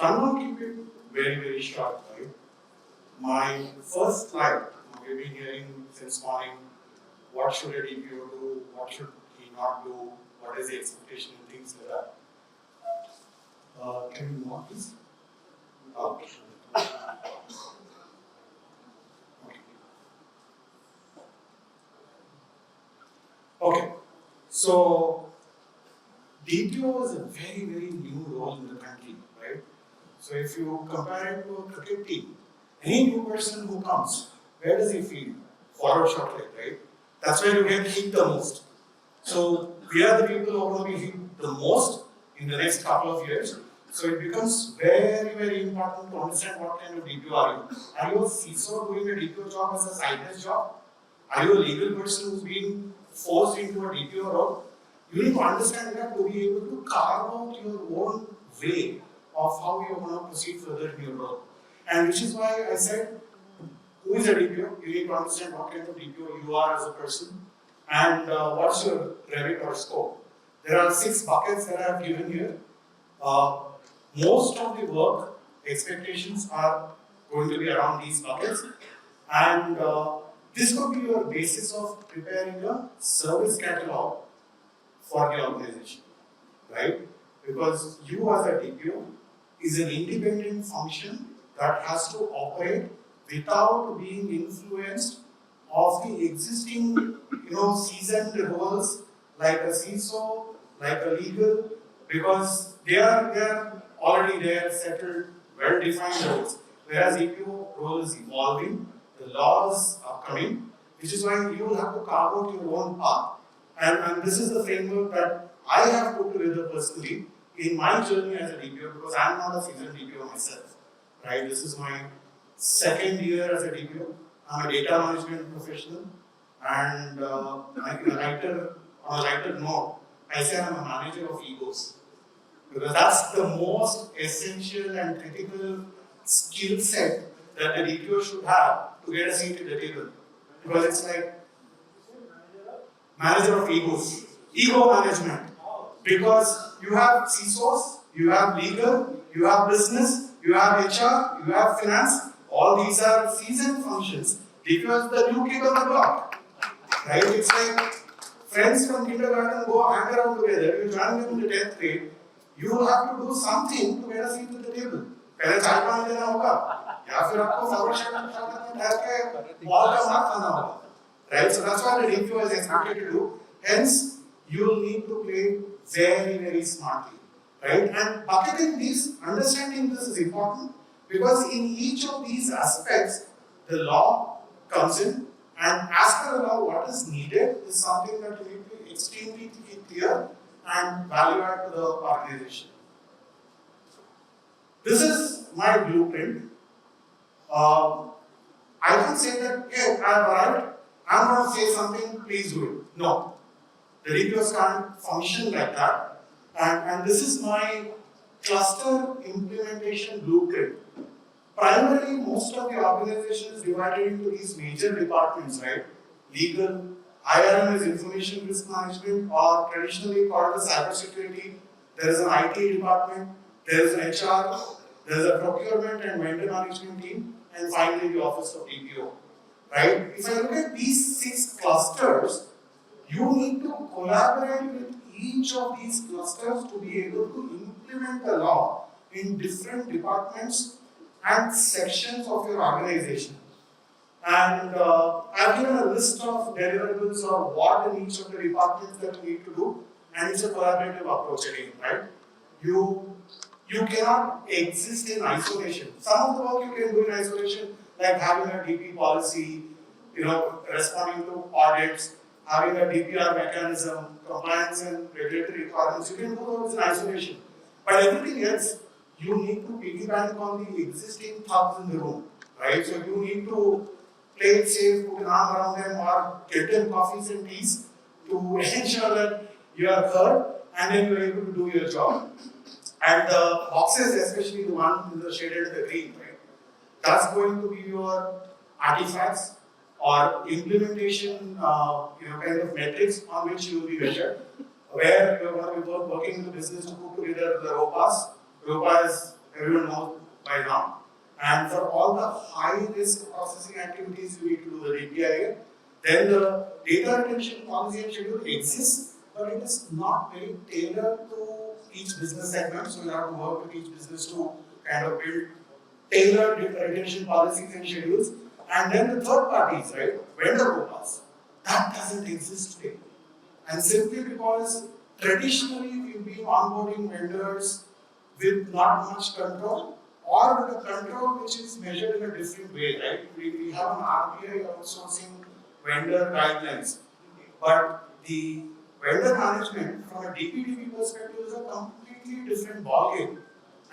I'm going to keep it very, very short, right? My first slide, we've been hearing since morning, what should a DPO do, what should he not do, what is the expectation and things like that. Can you move on, please? Okay. Okay, so DPO is a very, very new role in the country, right? So if you compare it to a cricket team, any new person who comes, where does he feel? Forward shot leg, right? That's where you get hit the most. So we are the people who are going to be hit the most in the next couple of years. So it becomes very, very important to understand what kind of DPO are you. Are you a CISO doing a DPO job as a sideless job? Are you a legal person who's being forced into a DPO role? You need to understand that to be able to carve out your own way of how you're going to proceed further in your role. And which is why I said, who is a DPO? You need to understand what kind of DPO you are as a person and what's your remit or scope. There are 6 buckets that I have given here. Most of the work expectations are going to be around these buckets, and this could be your basis of preparing a service catalog for the organization, right? Because you as a DPO is an independent function that has to operate without being influenced of the existing, seasoned roles like a CISO, like a legal, because they are already there, settled, well-defined roles. Whereas DPO role is evolving, the laws are coming, which is why you will have to carve out your own path. And this is the framework that I have put together personally in my journey as a DPO, because I am not a seasoned DPO myself. Right? This is my 2nd year as a DPO. I'm a data management professional, and on a lighter note, I say I'm a manager of egos. Because that's the most essential and critical skill set that a DPO should have to get a seat at the table. Because it's like manager of egos, ego management. Because you have CISOs, you have legal, you have business, you have HR, you have finance. All these are seasoned functions. DPO is the new kid on the block. Right? It's like friends from kindergarten go hang around together. You join them in the 10th grade. You will have to do something to get a seat at the table. पहले चाय पानी देना होगा, या फिर आपको forward में बैठ के बॉल का मार खाना होगा. Right? So that's what the DPO is expected to do. Hence, you will need to play very, very smartly. Right? And bucketing this, understanding this is important, because in each of these aspects, the law comes in, and as per the law, what is needed is something that you need to be extremely clear and value add to the organization. This is my blueprint. I don't say that, hey, I've arrived, I'm going to say something, please do it. No. The DPOs can't function like that. And this is my cluster implementation blueprint. Primarily, most of the organization is divided into these major departments, right? Legal, IRM is information risk management, or traditionally called as cybersecurity. There is an IT department, there is an HR, there is a procurement and vendor management team, and finally the office of DPO. Right? If I look at these 6 clusters, you need to collaborate with each of these clusters to be able to implement the law in different departments and sections of your organization. And I've given a list of deliverables of what in each of the departments that you need to do, and it's a collaborative approach again, right? You cannot exist in isolation. Some of the work you can do in isolation, like having a DP policy, responding to audits, having a DPR mechanism, compliance and regulatory requirements, you can do those in isolation. But everything else, you need to piggyback on the existing thugs in the room, right? So you need to play it safe, put an arm around them, or get them coffees and teas to ensure that you are heard and then you are able to do your job. And the boxes, especially the one in the shaded in the green, right? That's going to be your artifacts or implementation, kind of metrics on which you will be measured. Where you are going to be working in the business to put together the ROPAs. ROPA is everyone knows by now. And for all the high-risk processing activities, you need to do the DPIA. Then the data retention policy and schedule exists, but it is not very tailored to each business segment. So you have to work with each business to kind of build tailored retention policies and schedules. And then the third parties, right? Vendor quotas. That doesn't exist today. And simply because traditionally we've been onboarding vendors with not much control, or with a control which is measured in a different way, right? We have an RBI outsourcing vendor guidelines, but the vendor management from a DPDP perspective is a completely different ballgame,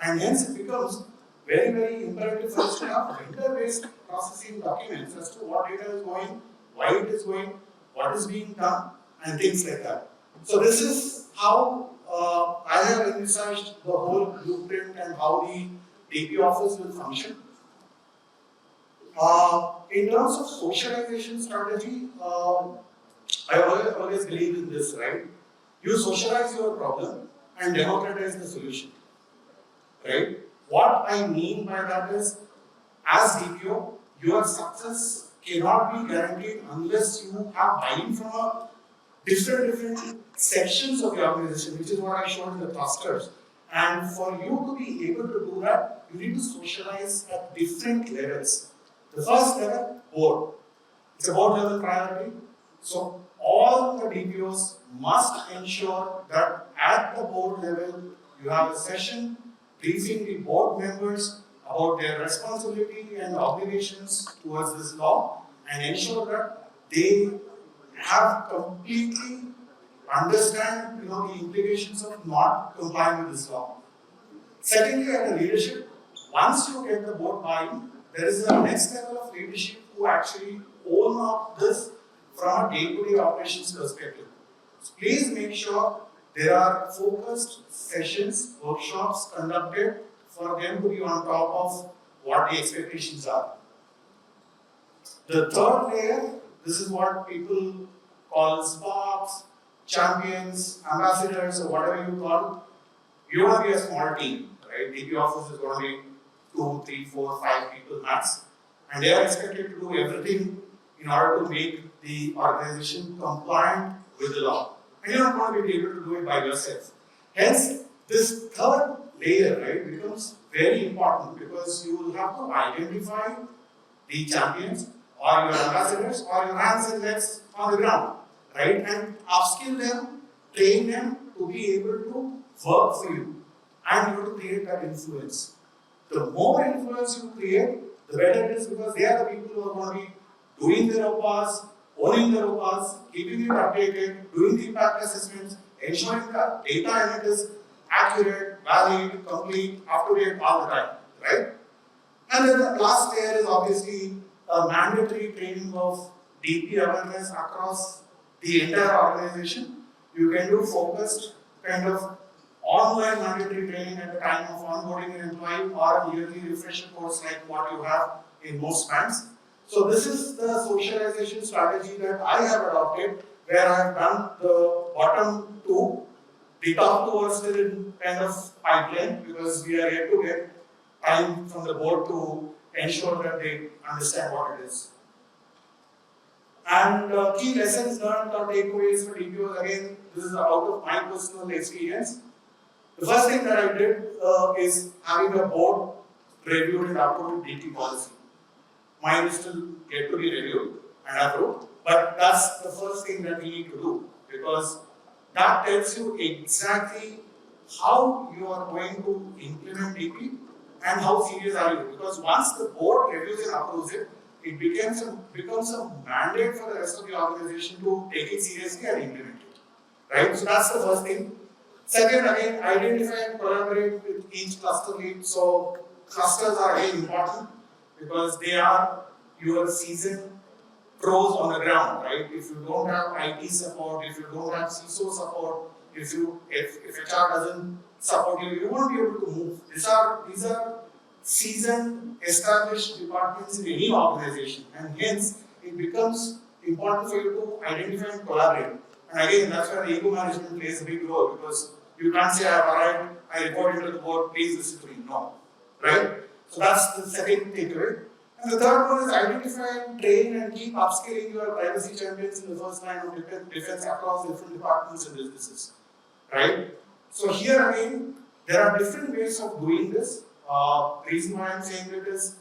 and hence it becomes very, very imperative for us to have vendor-based processing documents as to what data is going, why it is going, what is being done, and things like that. So this is how I have envisaged the whole blueprint and how the DP office will function. In terms of socialization strategy, I always believe in this, right? You socialize your problem and democratize the solution, right? What I mean by that is, as DPO, your success cannot be guaranteed unless you have buy-in from a different sections of the organization, which is what I showed in the clusters. And for you to be able to do that, you need to socialize at different levels. The first level, board. It's a board level priority. So all the DPOs must ensure that at the board level, you have a session briefing the board members about their responsibility and obligations towards this law, and ensure that they have completely understand the implications of not complying with this law. Secondly, at the leadership, once you get the board buy-in, there is a next level of leadership who actually own up this from a day-to-day operations perspective. So please make sure there are focused sessions, workshops conducted for them to be on top of what the expectations are. The third layer, this is what people call sparks, champions, ambassadors, or whatever you call. You want to be a small team, right? DP office is going to be 2, 3, 4, 5 people max, and they are expected to do everything in order to make the organization compliant with the law. And you're not going to be able to do it by yourself. Hence, this third layer, right, becomes very important, because you will have to identify the champions or your ambassadors or your hands and legs on the ground, right, and upskill them, train them to be able to work for you, and you have to create that influence. The more influence you create, the better it is, because they are the people who are going to be doing their OPAs, owning their OPAs, keeping it updated, doing the impact assessments, ensuring that data in it is accurate, valid, complete, up to date all the time, right? And then the last layer is obviously a mandatory training of DP awareness across the entire organization. You can do focused kind of online mandatory training at the time of onboarding an employee, or a yearly refresher course like what you have in most banks. So this is the socialization strategy that I have adopted, where I have done the bottom two. The top two are still in kind of pipeline, because we are yet to get time from the board to ensure that they understand what it is. And key lessons learned or takeaways for DPOs, again, this is out of my personal experience. The first thing that I did is having a board reviewed and approved DP policy. Mine is still yet to be reviewed and approved, but that's the first thing that we need to do, because that tells you exactly how you are going to implement DP and how serious are you. Because once the board reviews and approves it, it becomes a mandate for the rest of the organization to take it seriously and implement it. Right? So that's the first thing. Second, again, identify and collaborate with each cluster lead. So clusters are again important, because they are your seasoned pros on the ground, right? If you don't have IT support, if you don't have CISO support, if HR doesn't support you, you won't be able to move. These are seasoned, established departments in any organization, and hence it becomes important for you to identify and collaborate. And again, that's where the ego management plays a big role, because you can't say, I've arrived, I report into the board, please listen to me. No. right? So that's the second takeaway. And the third one is identify, train, and keep upskilling your privacy champions in the first line of defense across different departments and businesses, right? So here again, there are different ways of doing this. Reason why I'm saying it is,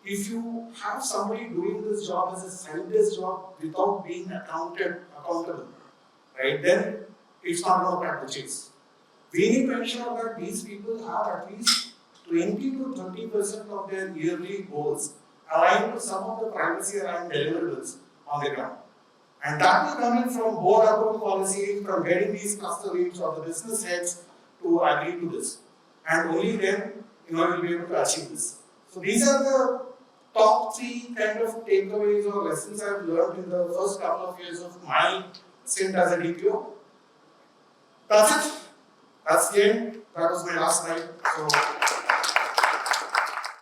if you have somebody doing this job as a side-based job without being accountable, right, then it's not going to crack the chase. We need to ensure that these people have at least 20 to 30% of their yearly goals aligned to some of the privacy aligned deliverables on the ground. And that will come in from board approved policy, from getting these cluster leads or the business heads to agree to this. And only then, you'll be able to achieve this. So these are the top three kind of takeaways or lessons I've learned in the first couple of years of my stint as a DPO. That's it. That's the end. That was my last slide. So